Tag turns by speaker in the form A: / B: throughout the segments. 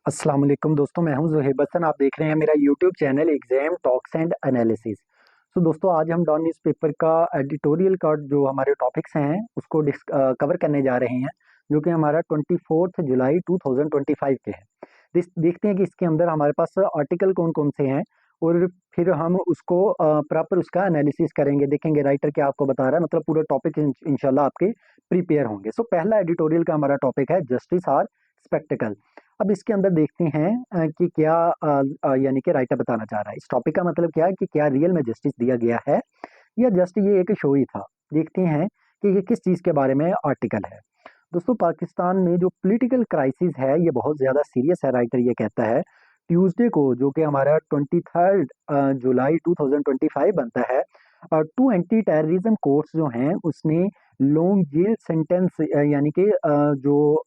A: अस्सलाम वालेकुम दोस्तों, मैं हूं ज़ुहैब हसन। आप देख रहे हैं मेरा YouTube channel exam talks and analysis. तो दोस्तों, आज हम डॉन न्यूज़पेपर का एडिटोरियल का जो हमारे टॉपिक्स हैं उसको कवर करने जा रहे हैं, जो कि हमारा 24 जुलाई 2025 के हैं। देखते हैं कि इसके अंदर हमारे पास आर्टिकल कौन कौन से हैं, और फिर हम उसको प्रॉपर उसका एनालिसिस करेंगे, देखेंगे राइटर क्या आपको बता रहा है, मतलब पूरा टॉपिक इंशाल्लाह आपके प्रिपेयर होंगे। सो पहला एडिटोरियल का हमारा टॉपिक है जस्टिस आर स्पेक्टिकल। अब इसके अंदर देखते हैं कि क्या यानी कि राइटर बताना चाह रहा है। इस टॉपिक का मतलब क्या है कि क्या रियल में जस्टिस दिया गया है या जस्ट ये एक शो ही था। देखते हैं कि ये किस चीज़ के बारे में आर्टिकल है। दोस्तों, पाकिस्तान में जो पॉलिटिकल क्राइसिस है ये बहुत ज़्यादा सीरियस है, राइटर ये कहता है। ट्यूसडे को, जो कि हमारा 23 जुलाई 2025 बनता है, टू एंटी टेररिज्म कोर्ट्स जो हैं उसने लॉन्ग जेल सेंटेंस यानी कि जो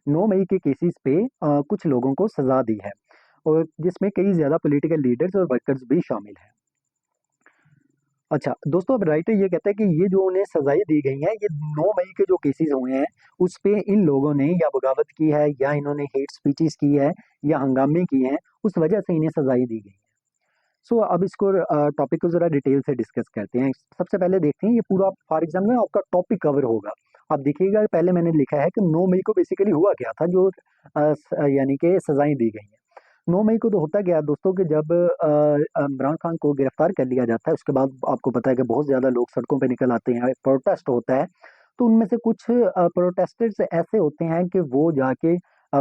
A: 9 मई के केसेस पे कुछ लोगों को सजा दी है, और जिसमें कई ज़्यादा पॉलिटिकल लीडर्स और वर्कर्स भी शामिल हैं। अच्छा दोस्तों, अब राइटर ये कहता है कि ये जो उन्हें सजाएं दी गई हैं, ये 9 मई के जो केसेस हुए हैं उस पे इन लोगों ने या बगावत की है, या इन्होंने हेट स्पीचेस की है, या हंगामे किए हैं, उस वजह से इन्हें सजाएं दी गई हैं। सो अब इसको टॉपिक को जरा डिटेल से डिस्कस करते हैं। सबसे पहले देखते हैं, ये पूरा फॉर एग्जाम्पल आपका टॉपिक कवर होगा। आप देखिएगा, पहले मैंने लिखा है कि 9 मई को बेसिकली हुआ क्या था, जो यानी कि सजाएं दी गई हैं। 9 मई को तो होता क्या है दोस्तों कि जब इमरान खान को गिरफ्तार कर लिया जाता है, उसके बाद आपको पता है कि बहुत ज़्यादा लोग सड़कों पे निकल आते हैं, प्रोटेस्ट होता है। तो उनमें से कुछ प्रोटेस्टर्स ऐसे होते हैं कि वो जाके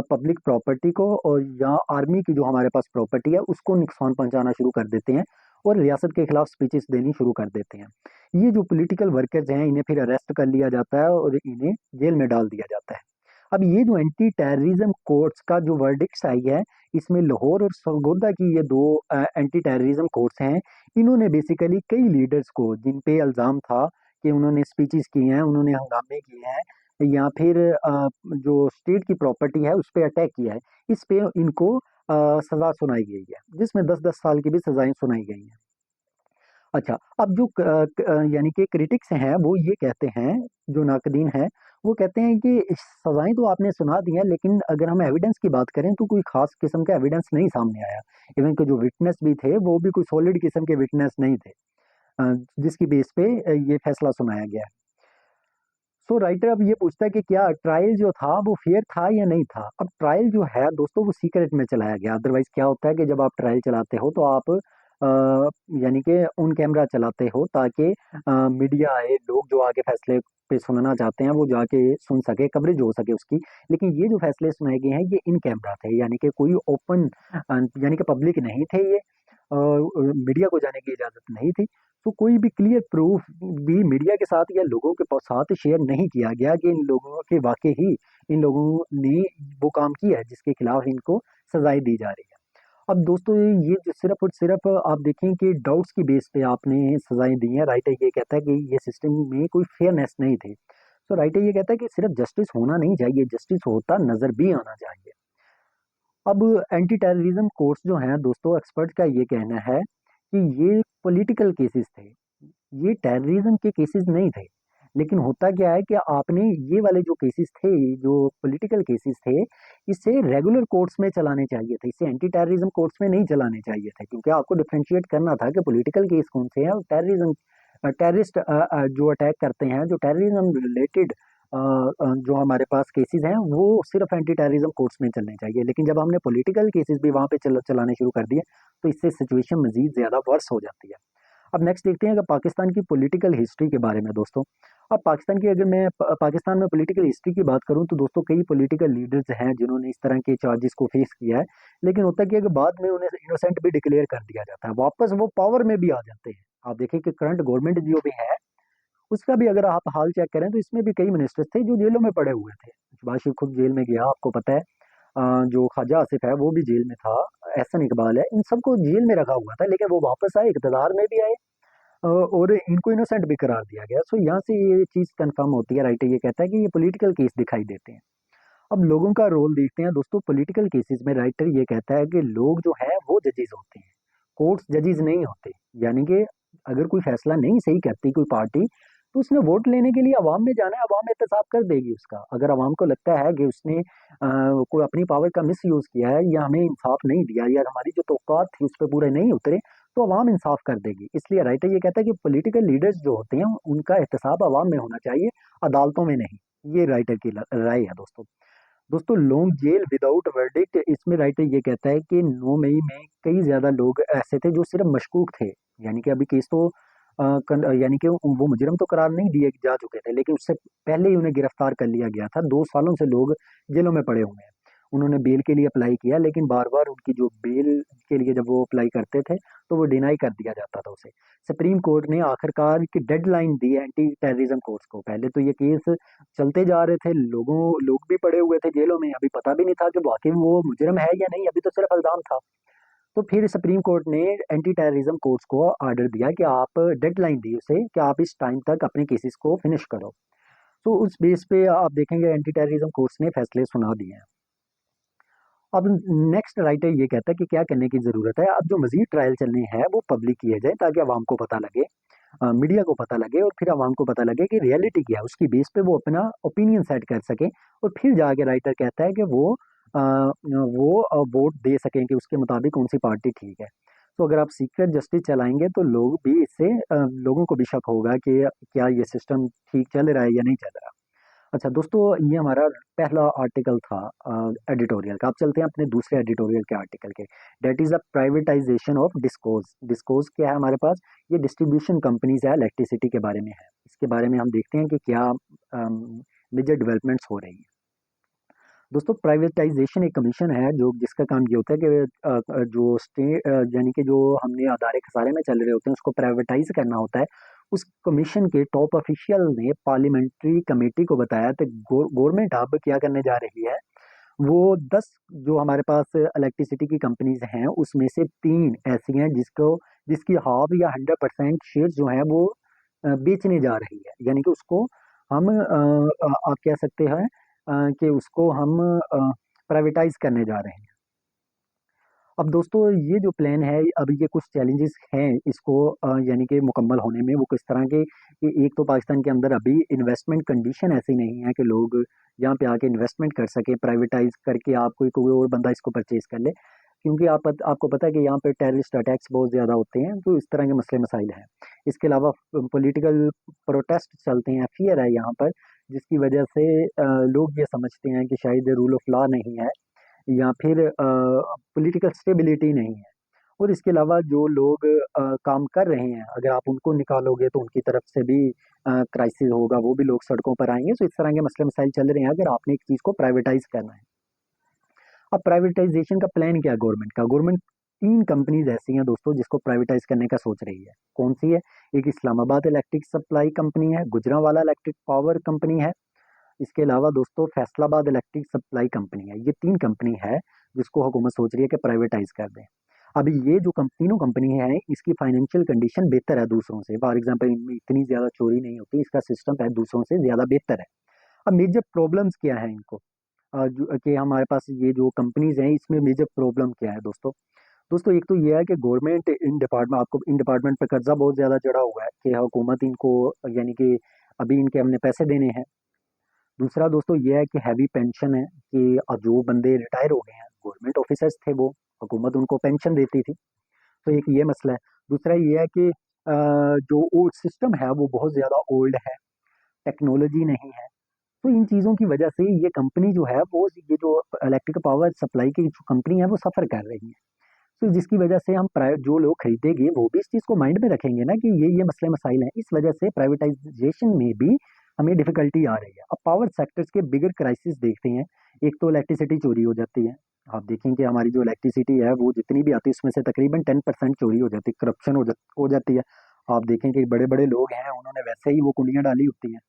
A: पब्लिक प्रॉपर्टी को और या आर्मी की जो हमारे पास प्रॉपर्टी है उसको नुकसान पहुंचाना शुरू कर देते हैं, और रियासत के खिलाफ स्पीचेस देनी शुरू कर देते हैं। ये जो पॉलिटिकल वर्कर्स हैं इन्हें फिर अरेस्ट कर लिया जाता है और इन्हें जेल में डाल दिया जाता है। अब ये जो एंटी टेररिज्म कोर्ट्स का जो वर्डिक्ट्स आई है, इसमें लाहौर और सरगोदा की ये दो एंटी टेररिज्म कोर्ट्स हैं। इन्होंने बेसिकली कई लीडर्स को, जिन पे इल्ज़ाम था कि उन्होंने स्पीचेस किए हैं, उन्होंने हंगामे किए हैं, या फिर जो स्टेट की प्रॉपर्टी है उस पे अटैक किया है, इस पे इनको सज़ा सुनाई गई है, जिसमें 10-10 साल की भी सज़ाएँ सुनाई गई हैं। अच्छा, अब जो यानी कि क्रिटिक्स हैं वो ये कहते हैं, जो नाकदीन हैं, वो कहते हैं कि सज़ाएँ तो आपने सुना दी हैं, लेकिन अगर हम एविडेंस की बात करें तो कोई ख़ास किस्म का एविडेंस नहीं सामने आया। इवन कि जो विटनेस भी थे वो भी कोई सॉलिड किस्म के विटनेस नहीं थे, जिसकी बेस पे ये फैसला सुनाया गया है। सो राइटर अब ये पूछता है कि क्या ट्रायल जो था वो फेयर था या नहीं था। अब ट्रायल जो है दोस्तों वो सीक्रेट में चलाया गया। अदरवाइज क्या होता है कि जब आप ट्रायल चलाते हो तो आप यानी कि ऑन कैमरा चलाते हो, ताकि मीडिया आए, लोग जो आगे फैसले पे सुनना चाहते हैं वो जाके सुन सके, कवरेज हो सके उसकी। लेकिन ये जो फैसले सुनाए गए हैं ये इन कैमरा थे, यानी कि कोई ओपन यानी कि पब्लिक नहीं थे ये, मीडिया को जाने की इजाजत नहीं थी। तो कोई भी क्लियर प्रूफ भी मीडिया के साथ या लोगों के साथ शेयर नहीं किया गया कि इन लोगों के वाकई ही इन लोगों ने वो काम किया है जिसके खिलाफ इनको सजाएं दी जा रही है। अब दोस्तों, ये जो सिर्फ और सिर्फ आप देखें कि डाउट्स की बेस पे आपने सजाएं दी हैं। राइटर ये कहता है कि ये सिस्टम में कोई फेयरनेस नहीं थी। तो राइटर ये कहता है कि सिर्फ जस्टिस होना नहीं चाहिए, जस्टिस होता नजर भी आना चाहिए। अब एंटी टेररिज्म कोर्ट्स जो हैं दोस्तों, एक्सपर्ट का ये कहना है कि ये पॉलिटिकल केसेस थे, ये टेररिज्म के केसेस नहीं थे। लेकिन होता क्या है कि आपने ये वाले जो केसेस थे, जो पॉलिटिकल केसेस थे, इसे रेगुलर कोर्ट्स में चलाने चाहिए थे, इसे एंटी टेररिज्म कोर्ट्स में नहीं चलाने चाहिए थे, क्योंकि आपको डिफरेंशिएट करना था कि पॉलिटिकल केस कौन से हैं और टेररिज्म, टेररिस्ट जो अटैक करते हैं, जो टेररिज्म रिलेटेड जो हमारे पास केसेस हैं वो सिर्फ एंटी टेररिज्म कोर्ट्स में चलने चाहिए। लेकिन जब हमने पॉलिटिकल केसेस भी वहां पे चलाने शुरू कर दिए तो इससे सिचुएशन मजीद ज्यादा वर्स हो जाती है। अब नेक्स्ट देखते हैं कि पाकिस्तान की पॉलिटिकल हिस्ट्री के बारे में दोस्तों। अब पाकिस्तान की, अगर मैं पाकिस्तान में पॉलिटिकल हिस्ट्री की बात करूं तो दोस्तों कई पॉलिटिकल लीडर्स हैं जिन्होंने इस तरह के चार्जेस को फेस किया है। लेकिन होता क्या है कि बाद में उन्हें इनोसेंट भी डिक्लेयर कर दिया जाता है, वापस वो पावर में भी आ जाते हैं। आप देखिए कि करंट गवर्नमेंट जो भी है उसका भी अगर आप हाल चेक करें तो इसमें भी कई मिनिस्टर्स थे जो जेलों में पड़े हुए थे। शहबाज शरीफ खुद जेल में गया, आपको पता है। जो ख्वाजा आसिफ है वो भी जेल में था, एहसन इकबाल है, इन सबको जेल में रखा हुआ था, लेकिन वो वापस आए, इकतदार में भी आए, और इनको इनोसेंट भी करार दिया गया। सो यहाँ से ये चीज़ कंफर्म होती है। राइटर ये कहता है कि ये पॉलिटिकल केस दिखाई देते हैं। अब लोगों का रोल देखते हैं दोस्तों पॉलिटिकल केसेस में। राइटर ये कहता है कि लोग जो हैं वो जजेस होते हैं, कोर्ट्स जजेस नहीं होते। यानी कि अगर कोई फैसला नहीं सही करती कोई पार्टी, तो उसने वोट लेने के लिए अवाम में जाना है, अवाम एहतसाब कर देगी उसका। अगर अवाम को लगता है कि उसने कोई अपनी पावर का मिस यूज किया है या हमें इंसाफ नहीं दिया या हमारी जो तौक़ात थी उस पर पूरे नहीं उतरे, तो अवाम इंसाफ कर देगी। इसलिए राइटर ये कहता है कि पॉलिटिकल लीडर्स जो होते हैं उनका एहतसाब अवाम में होना चाहिए, अदालतों में नहीं। ये राइटर की राय है दोस्तों। दोस्तों लॉन्ग जेल विदाउट वर्डिक्ट, इसमें राइटर ये कहता है कि 9 मई में कई ज्यादा लोग ऐसे थे जो सिर्फ मशकूक थे, यानी कि अभी केस तो यानी कि वो मुजरम तो करार नहीं दिए जा चुके थे, लेकिन उससे पहले ही उन्हें गिरफ्तार कर लिया गया था। 2 सालों से लोग जेलों में पड़े हुए हैं। उन्होंने बेल के लिए अप्लाई किया, लेकिन बार बार उनकी जो बेल के लिए जब वो अप्लाई करते थे तो वो डिनाई कर दिया जाता था उसे। सुप्रीम कोर्ट ने आखिरकार की डेडलाइन दी है एंटी टेररिज्म कोर्ट्स को। पहले तो ये केस चलते जा रहे थे, लोग भी पड़े हुए थे जेलों में, अभी पता भी नहीं था कि वाकई में वो मुजरम है या नहीं, अभी तो सिर्फ इल्जाम था। तो फिर सुप्रीम कोर्ट ने एंटी टेररिज्म कोर्ट्स को ऑर्डर दिया कि आप, डेडलाइन दी उसे कि आप इस टाइम तक अपने केसेस को फिनिश करो। तो उस बेस पे आप देखेंगे एंटी टेररिज्म कोर्ट्स ने फैसले सुना दिए हैं। अब नेक्स्ट राइटर ये कहता है कि क्या करने की जरूरत है। अब जो मजीद ट्रायल चलने हैं वो पब्लिक किए जाए ताकि आवाम को पता लगे, मीडिया को पता लगे और फिर आवाम को पता लगे कि रियलिटी क्या है, उसकी बेस पे वो अपना ओपिनियन सेट कर सके। और फिर जाके राइटर कहता है कि वो वोट दे सकें कि उसके मुताबिक कौन सी पार्टी ठीक है। तो अगर आप सीक्रेट जस्टिस चलाएंगे तो लोग भी इससे लोगों को भी शक होगा कि क्या ये सिस्टम ठीक चल रहा है या नहीं चल रहा। अच्छा दोस्तों, ये हमारा पहला आर्टिकल था एडिटोरियल का। अब चलते हैं अपने दूसरे एडिटोरियल के आर्टिकल के। That is the privatisation of discoms. Discoms क्या है हमारे पास? ये डिस्ट्रीब्यूशन कंपनीज है, इलेक्ट्रिसिटी के बारे में है। इसके बारे में हम देखते हैं कि क्या मेजर डेवलपमेंट्स हो रही है। दोस्तों प्राइवेटाइजेशन एक कमीशन है जो जिसका काम ये होता है कि जो स्टेट यानी कि जो हमने अदारे खसारे में चल रहे होते हैं उसको प्राइवेटाइज करना होता है। उस कमीशन के टॉप ऑफिशियल ने पार्लियामेंट्री कमेटी को बताया कि गवर्नमेंट अब क्या करने जा रही है। वो 10 जो हमारे पास इलेक्ट्रिसिटी की कंपनीज हैं उसमें से 3 ऐसी हैं जिसकी हाफ या 100% शेयर जो है वो बेचने जा रही है। यानी कि उसको हम आप कह सकते हैं कि उसको हम प्राइवेटाइज करने जा रहे हैं। अब दोस्तों ये जो प्लान है, अब ये कुछ चैलेंजेस हैं इसको यानी कि मुकम्मल होने में। वो किस तरह के कि एक तो पाकिस्तान के अंदर अभी इन्वेस्टमेंट कंडीशन ऐसी नहीं है कि लोग यहाँ पे आके इन्वेस्टमेंट कर सके, प्राइवेटाइज करके आप कोई और बंदा इसको परचेज कर ले। क्योंकि आपको पता है कि यहाँ पे टेररिस्ट अटैक्स बहुत ज़्यादा होते हैं, तो इस तरह के मसले मसाइल हैं। इसके अलावा पॉलिटिकल प्रोटेस्ट चलते हैं, फियर है यहाँ पर, जिसकी वजह से लोग ये समझते हैं कि शायद रूल ऑफ लॉ नहीं है या फिर पॉलिटिकल स्टेबिलिटी नहीं है। और इसके अलावा जो लोग काम कर रहे हैं, अगर आप उनको निकालोगे तो उनकी तरफ से भी क्राइसिस होगा, वो भी लोग सड़कों पर आएंगे। तो इस तरह के मसले मसाइल चल रहे हैं अगर आपने एक चीज़ को प्राइवेटाइज करना है। अब प्राइवेटाइजेशन का प्लान क्या है गवर्नमेंट का? गवर्नमेंट 3 कंपनीज ऐसी हैं दोस्तों जिसको प्राइवेटाइज करने का सोच रही है। कौन सी है? एक इस्लामाबाद इलेक्ट्रिक सप्लाई कंपनी है, गुजरांवाला इलेक्ट्रिक पावर कंपनी है, इसके अलावा दोस्तों फैसलाबाद इलेक्ट्रिक सप्लाई कंपनी है। ये 3 कंपनी है जिसको हुकूमत सोच रही है कि प्राइवेटाइज कर दें। अभी ये जो तीनों कंपनी है इसकी फाइनेंशियल कंडीशन बेहतर है दूसरों से। फॉर एग्जाम्पल इनमें इतनी ज्यादा चोरी नहीं होती, इसका सिस्टम है दूसरों से ज्यादा बेहतर है। अब मेजर प्रॉब्लम्स क्या है इनको, कि हमारे पास ये जो कंपनीज हैं इसमें मेजर प्रॉब्लम क्या है दोस्तों? दोस्तों एक तो ये है कि गवर्नमेंट इन डिपार्टमेंट, आपको इन डिपार्टमेंट पे कर्जा बहुत ज्यादा चढ़ा हुआ है कि हुकूमत इनको, यानी कि अभी इनके हमने पैसे देने हैं। दूसरा दोस्तों ये है कि हैवी पेंशन है कि जो बंदे रिटायर हो गए हैं, गवर्नमेंट ऑफिसर्स थे, वो हुकूमत उनको पेंशन देती थी। तो एक ये मसला है। दूसरा ये है कि जो ओल्ड सिस्टम है वो बहुत ज़्यादा ओल्ड है, टेक्नोलॉजी नहीं है। तो इन चीज़ों की वजह से ये कंपनी जो है वो, ये जो इलेक्ट्रिक पावर सप्लाई की जो कंपनी है वो सफ़र कर रही है। तो जिसकी वजह से हम प्राइवेट जो लोग खरीदेंगे वो भी इस चीज़ को माइंड में रखेंगे ना कि ये मसले मसाइल हैं। इस वजह से प्राइवेटाइजेशन में भी हमें डिफिकल्टी आ रही है। अब पावर सेक्टर्स के बिगर क्राइसिस देखते हैं। एक तो इलेक्ट्रिसिटी चोरी हो जाती है। आप देखेंगे हमारी जो इलेक्ट्रिसिटी है वो जितनी भी आती है उसमें से तकरीबन 10% चोरी हो जाती है, करप्शन हो जाती है। आप देखें कि बड़े बड़े लोग हैं उन्होंने वैसे ही वो कुंडियाँ डाली होती हैं।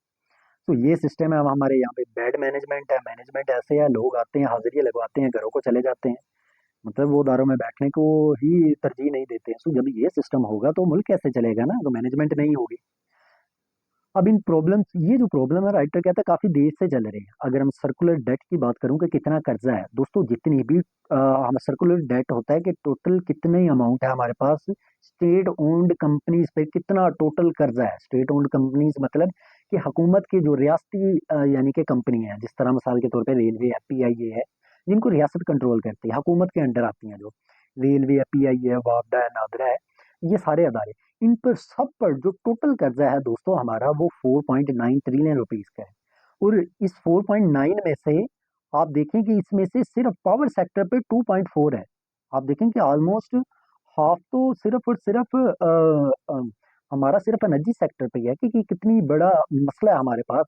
A: तो ये सिस्टम है। अब हमारे यहाँ पे बैड मैनेजमेंट है, मैनेजमेंट ऐसे है, लोग आते हैं हाजिरी लगवाते हैं, घरों को चले जाते हैं, मतलब वो दारों में बैठने को ही तरजीह नहीं देते हैं। सो जब ये सिस्टम होगा तो मुल्क कैसे चलेगा ना, तो मैनेजमेंट नहीं होगी। अब इन प्रॉब्लम्स, ये जो प्रॉब्लम है राइटर कहता है काफी देर से चल रहे हैं। अगर हम सर्कुलर डेट की बात करूं कि कितना कर्जा है, दोस्तों जितनी भी हम सर्कुलर डेट होता है कि टोटल कितने अमाउंट है हमारे पास, स्टेट ओन्ड कंपनीज पे कितना टोटल कर्जा है। स्टेट ओन्ड कंपनीज मतलब कि हुकूमत की जो रियासती यानी कि कंपनी है, जिस तरह मिसाल के तौर पे रेलवे है, पीआईए है, जिनको रियासत कंट्रोल करती है, हुकूमत के अंडर आती हैं, जो रेलवे है, पीआईए है, वापडा है, नादरा है, ये सारे अदारे, इन पर सब पर जो टोटल कर्जा है दोस्तों हमारा, वो 4.9 ट्रिलियन रुपीस का है। और इस 4.9 में से आप देखें कि इसमें से सिर्फ पावर सेक्टर पे 2.4 है। आप देखें कि ऑलमोस्ट हाफ तो सिर्फ और सिर्फ हमारा सिर्फ एनर्जी सेक्टर पे ही है कि कितनी बड़ा मसला है हमारे पास,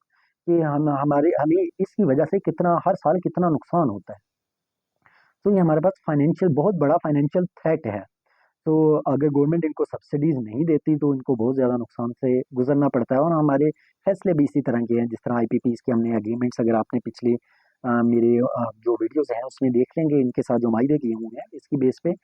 A: कि हमें इसकी वजह से कितना हर साल कितना नुकसान होता है। तो ये हमारे पास फाइनेंशियल बहुत बड़ा फाइनेंशियल थ्रेट है। तो अगर गवर्नमेंट इनको सब्सिडीज नहीं देती तो इनको बहुत ज़्यादा नुकसान से गुजरना पड़ता है। और हमारे फैसले भी इसी तरह के हैं, जिस तरह आईपीपीस के हमने एग्रीमेंट्स, अगर आपने पिछले मेरे जो वीडियोस हैं उसमें देख लेंगे, इनके साथ जो मायदे किए हुए हैं, इसकी बेस पे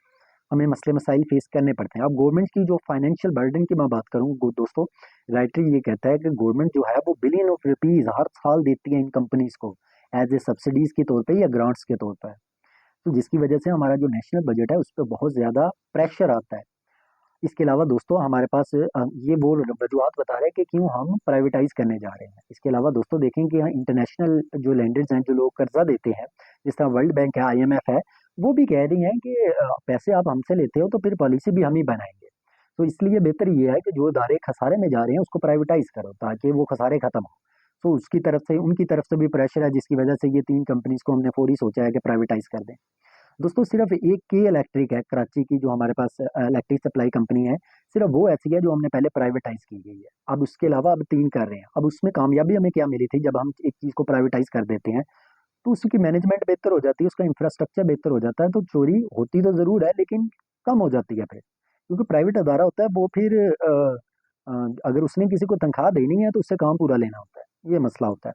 A: हमें मसले मसाइल फेस करने पड़ते हैं। अब गवर्नमेंट की जो फाइनेंशियल बर्डन की मैं बात करूँ दोस्तों, राइटर ये कहता है कि गवर्नमेंट जो है वो बिलियन ऑफ रुपीज हर साल देती है इन कंपनीज को एज ए सब्सिडीज के तौर पे या ग्रांट्स के तौर पर। तो जिसकी वजह से हमारा जो नेशनल बजट है उस पर बहुत ज़्यादा प्रेशर आता है। इसके अलावा दोस्तों हमारे पास ये वो वजूहत बता रहे हैं कि क्यों हम प्राइवेटाइज करने जा रहे हैं। इसके अलावा दोस्तों देखें कि इंटरनेशनल जो लेंडर्स हैं, जो लोग कर्जा देते हैं, जिस तरह वर्ल्ड बैंक है, आईएमएफ है, वो भी कह रही हैं कि पैसे आप हमसे लेते हो तो फिर पॉलिसी भी हम ही बनाएंगे। तो इसलिए बेहतर ये है कि जो इदारे खसारे में जा रहे हैं उसको प्राइवेटाइज करो ताकि वो खसारे खत्म हो। तो उसकी तरफ से, उनकी तरफ से भी प्रेशर है, जिसकी वजह से ये 3 कंपनीज को हमने फौरी सोचा है कि प्राइवेटाइज कर दें। दोस्तों सिर्फ एक के इलेक्ट्रिक है कराची की, जो हमारे पास इलेक्ट्रिक सप्लाई कंपनी है, सिर्फ वो ऐसी है जो हमने पहले प्राइवेटाइज की गई है। अब उसके अलावा अब 3 कर रहे हैं। अब उसमें कामयाबी हमें क्या मिली थी, जब हम एक चीज को प्राइवेटाइज कर देते हैं तो उसकी मैनेजमेंट बेहतर हो जाती है, उसका इंफ्रास्ट्रक्चर बेहतर हो जाता है, तो चोरी होती तो जरूर है लेकिन कम हो जाती है फिर। क्योंकि प्राइवेट अदारा होता है वो फिर अगर उसने किसी को तनख्वाह देनी है तो उससे काम पूरा लेना होता है, ये मसला होता है।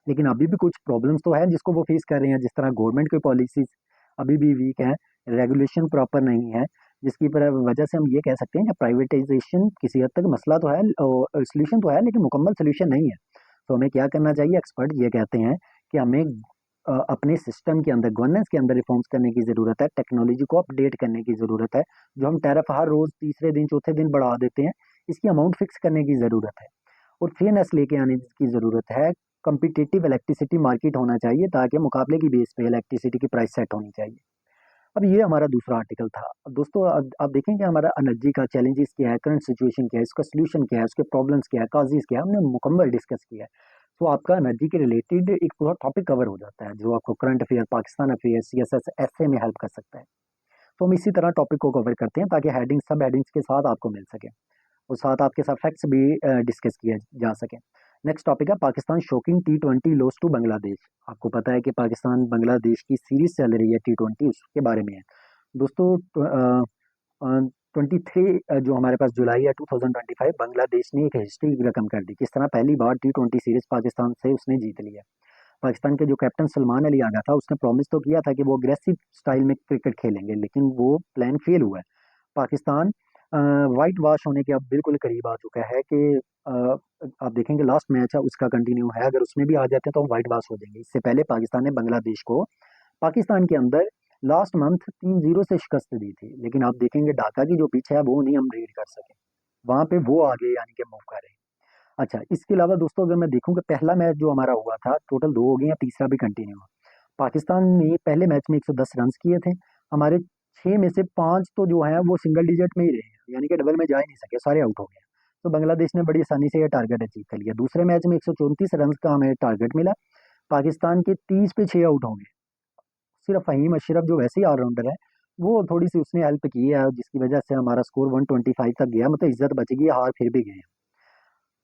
A: लेकिन अभी भी कुछ प्रॉब्लम्स तो है जिसको वो फेस कर रहे हैं, जिस तरह गवर्नमेंट की पॉलिसीज अभी भी वीक है, रेगुलेशन प्रॉपर नहीं है, जिसकी वजह से हम ये कह सकते हैं कि प्राइवेटाइजेशन किसी हद तक मसला तो है, सोल्यूशन तो है लेकिन मुकम्मल सोल्यूशन नहीं है। तो हमें क्या करना चाहिए, एक्सपर्ट ये कहते हैं कि हमें अपने सिस्टम के अंदर, गवर्नेंस के अंदर रिफॉर्म्स करने की ज़रूरत है, टेक्नोलॉजी को अपडेट करने की ज़रूरत है। जो हम टैरिफ हर रोज़ तीसरे दिन चौथे दिन बढ़ा देते हैं, इसकी अमाउंट फिक्स करने की ज़रूरत है। और फेयरनेस लेके आने की ज़रूरत है। कम्पिटिटिव इलेक्ट्रिसिटी मार्केट होना चाहिए ताकि मुकाबले की बेस पे इलेक्ट्रिसिटी की प्राइस सेट होनी चाहिए। अब ये हमारा दूसरा आर्टिकल था। अब दोस्तों अब आप देखें कि हमारा एनर्जी का चैलेंजेस क्या है, करंट सिचुएशन क्या है, इसका सोल्यूशन क्या है, उसके प्रॉब्लम्स क्या है, काजेस क्या है, हमने मुकम्मल डिस्कस किया है। तो आपका एनर्जी के रिलेटेड एक पूरा टॉपिक कवर हो जाता है जो आपको current affair, Pakistan affair, CSS, ऐसे में हेल्प कर सकता है। तो हम इसी तरह टॉपिक को कवर करते हैं ताकि हेडिंग सब हेडिंग्स के साथ आपको मिल सके और साथ आपके साथ फैक्ट्स भी डिस्कस किए जा सके। नेक्स्ट टॉपिक है Pakistan shocking T20 loss to Bangladesh. आपको पता है कि पाकिस्तान बांग्लादेश की सीरीज चल रही है T20, उसके बारे में है दोस्तों। 23 जो हमारे पास जुलाई है 2025, बांग्लादेश ने एक हिस्ट्री रकम कर दी। किस तरह पहली बार T20 सीरीज पाकिस्तान से उसने जीत लिया। पाकिस्तान के जो कैप्टन सलमान अली आगा था उसने प्रॉमिस तो किया था कि वो अग्रेसिव स्टाइल में क्रिकेट खेलेंगे, लेकिन वो प्लान फेल हुआ है। पाकिस्तान वाइट वॉश होने के अब बिल्कुल करीब आ चुका है कि आप देखेंगे लास्ट मैच है उसका कंटिन्यू है, अगर उसमें भी आ जाते हैं तो हम वाइट वॉश हो जाएंगे। इससे पहले पाकिस्तान ने बांग्लादेश को पाकिस्तान के अंदर लास्ट मंथ 3-0 से शिकस्त दी थी, लेकिन आप देखेंगे ढाका की जो पिच है वो नहीं हम रीड कर सके, वहां पे वो आगे यानी कि मूव कर रहे हैं। अच्छा, इसके अलावा दोस्तों अगर मैं देखूं कि पहला मैच जो हमारा हुआ था, टोटल 2 हो गए हैं, तीसरा भी कंटिन्यू हुआ। पाकिस्तान ने पहले मैच में 110 रन किए थे। हमारे 6 में से 5 तो जो है वो सिंगल डिजिट में ही रहे हैं, यानी कि डबल में जा ही नहीं सके, सारे आउट हो गए। तो बांग्लादेश ने बड़ी आसानी से यह टारगेट अचीव कर लिया। दूसरे मैच में 134 रन का हमें टारगेट मिला, पाकिस्तान के 30 पे 6 आउट हो गए। सिर्फ फहीम अशरफ जो वैसे ही ऑलराउंडर है, वो थोड़ी सी उसने हेल्प की है, जिसकी वजह से हमारा स्कोर 125 तक गया, मतलब इज्जत बच गई, हार फिर भी गए।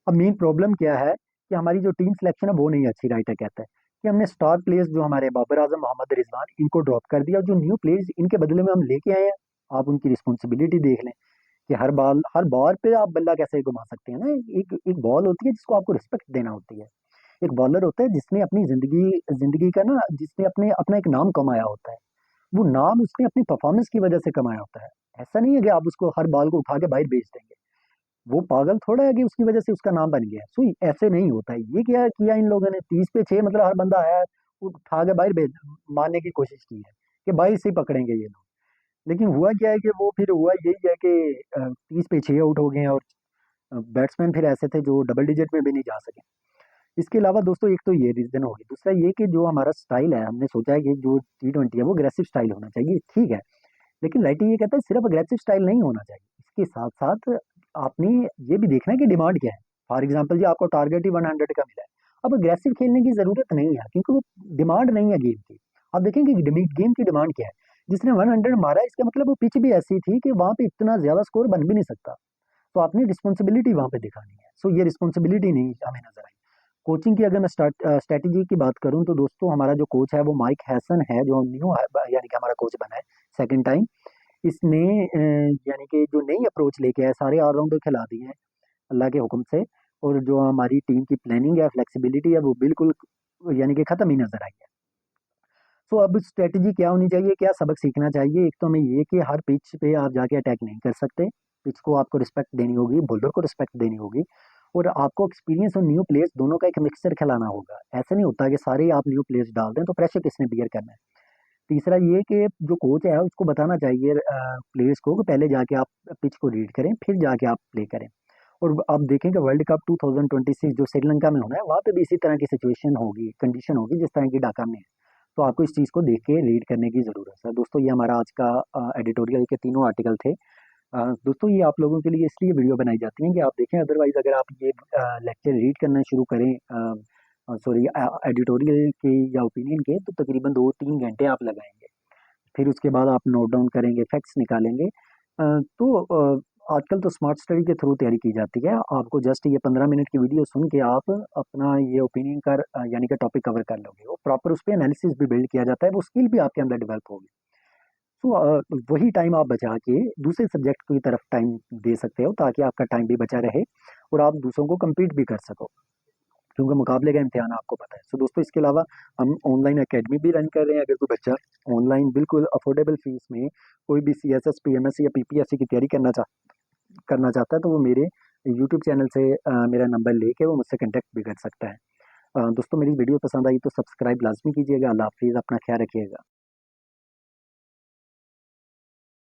A: अब मेन प्रॉब्लम क्या है कि हमारी जो टीम सिलेक्शन है वो नहीं अच्छी। राइटर कहता है कि हमने स्टार प्लेयर्स जो हमारे बाबर आजम, मोहम्मद रिजवान, इनको ड्रॉप कर दिया, और जो न्यू प्लेयर्स इनके बदले में हम लेके आए हैं, आप उनकी रिस्पॉन्सिबिलिटी देख लें कि हर बॉल पे आप बल्ला कैसे घुमा सकते हैं ना। एक एक बॉल होती है जिसको आपको रिस्पेक्ट देना होती है। एक बॉलर होता है जिसने अपनी जिंदगी जिंदगी का ना, जिसने अपने अपना एक नाम कमाया होता है, वो नाम उसने अपनी परफॉर्मेंस की वजह से कमाया होता है। ऐसा नहीं है कि आप उसको हर बॉल को उठा के बाहर भेज देंगे। वो पागल थोड़ा है कि उसकी वजह से उसका नाम बन गया। सो ऐसे नहीं होता है। ये क्या किया इन लोगों ने, 30 पे 6, मतलब हर बंदा आया है, उठा के बाहर भेज मारने की कोशिश की है कि भाई से ही पकड़ेंगे ये लोग। लेकिन हुआ क्या है कि वो फिर हुआ यही है कि 30 पे 6 आउट हो गए हैं, और बैट्समैन फिर ऐसे थे जो डबल डिजिट में भी नहीं जा सके। इसके अलावा दोस्तों एक तो ये रीज़न हो गया, दूसरा ये कि जो हमारा स्टाइल है, हमने सोचा है कि जो T20 है वो अग्रेसिव स्टाइल होना चाहिए, ठीक है। लेकिन राइटी ये कहता है सिर्फ अग्रेसिव स्टाइल नहीं होना चाहिए, इसके साथ-साथ आपने ये भी देखना है कि डिमांड क्या है। फॉर एग्ज़ाम्पल जी आपको टारगेट ही 100 का मिला है, अब अग्रेसिव खेलने की ज़रूरत नहीं है क्योंकि वो डिमांड नहीं है गेम की। आप देखेंगे कि गेम की डिमांड क्या है, जिसने 100 मारा है इसका मतलब वो पिच भी ऐसी थी कि वहाँ पे इतना ज़्यादा स्कोर बन भी नहीं सकता। तो आपने रिस्पॉन्सिबिलिटी वहाँ पे दिखानी है। सो ये रिस्पॉन्सिबिलिटी नहीं हमें नज़र आई। कोचिंग की अगर मैं स्ट्रैटेजी की बात करूँ तो दोस्तों हमारा जो कोच है वो माइक हैसन है, जो न्यू यानी कि हमारा कोच बना है सेकंड टाइम। इसने यानी कि जो नई अप्रोच लेके आया, सारे ऑलराउंडर खिला दिए हैं अल्लाह के हुक्म से। और जो हमारी टीम की प्लानिंग है, फ्लेक्सिबिलिटी है, वो बिल्कुल यानी कि ख़त्म ही नज़र आई है। तो अब स्ट्रैटेजी क्या होनी चाहिए, क्या सबक सीखना चाहिए? एक तो हमें ये कि हर पिच पे आप जाके अटैक नहीं कर सकते। पिच को आपको रिस्पेक्ट देनी होगी, बॉलर को रिस्पेक्ट देनी होगी, और आपको एक्सपीरियंस और न्यू प्लेयर्स दोनों का एक मिक्सचर खिलाना होगा। ऐसा नहीं होता कि सारे ही आप न्यू प्लेयर्स डाल दें, तो प्रेशर किसने बियर करना है? तीसरा ये कि जो कोच है उसको बताना चाहिए प्लेयर्स को कि पहले जाके आप पिच को रीड करें, फिर जाके आप प्ले करें। और आप देखें कि वर्ल्ड कप 2026 जो श्रीलंका में होना है, वहाँ पे भी इसी तरह की सिचुएशन होगी, कंडीशन होगी जिस तरह की ढाका में है। तो आपको इस चीज़ को देख के रीड करने की ज़रूरत है। दोस्तों ये हमारा आज का एडिटोरियल के तीनों आर्टिकल थे। दोस्तों ये आप लोगों के लिए इसलिए वीडियो बनाई जाती हैं कि आप देखें, अदरवाइज़ अगर आप ये लेक्चर रीड करना शुरू करें सॉरी एडिटोरियल के या ओपिनियन के, तो तकरीबन 2-3 घंटे आप लगाएँगे। फिर उसके बाद आप नोट डाउन करेंगे, फैक्ट्स निकालेंगे। आजकल तो स्मार्ट स्टडी के थ्रू तैयारी की जाती है। आपको जस्ट ये 15 मिनट की वीडियो सुन के आप अपना ये ओपिनियन यानी कि टॉपिक कवर कर लोगे। वो प्रॉपर उस पे एनालिसिस भी बिल्ड किया जाता है, वो स्किल भी आपके अंदर डेवलप होगी। तो वही टाइम आप बचा के दूसरे सब्जेक्ट की तरफ टाइम दे सकते हो, ताकि आपका टाइम भी बचा रहे और आप दूसरों को कम्पीट भी कर सको। क्योंकि मुकाबले का इम्तिहान आपको पता है। सो दोस्तों इसके अलावा हम ऑनलाइन एकेडमी भी रन कर रहे हैं। अगर कोई बच्चा ऑनलाइन बिल्कुल अफोर्डेबल फीस में कोई भी सीएसएस, पीएमएससी या पीपीएससी की तैयारी करना चाहता है, तो वो मेरे यूट्यूब चैनल से मेरा नंबर लेके वो मुझसे कॉन्टैक्ट भी कर सकता है। दोस्तों मेरी वीडियो पसंद आई तो सब्सक्राइब लाज़मी कीजिएगा। अल्लाह हाफ़िज़, अपना ख़्याल रखिएगा।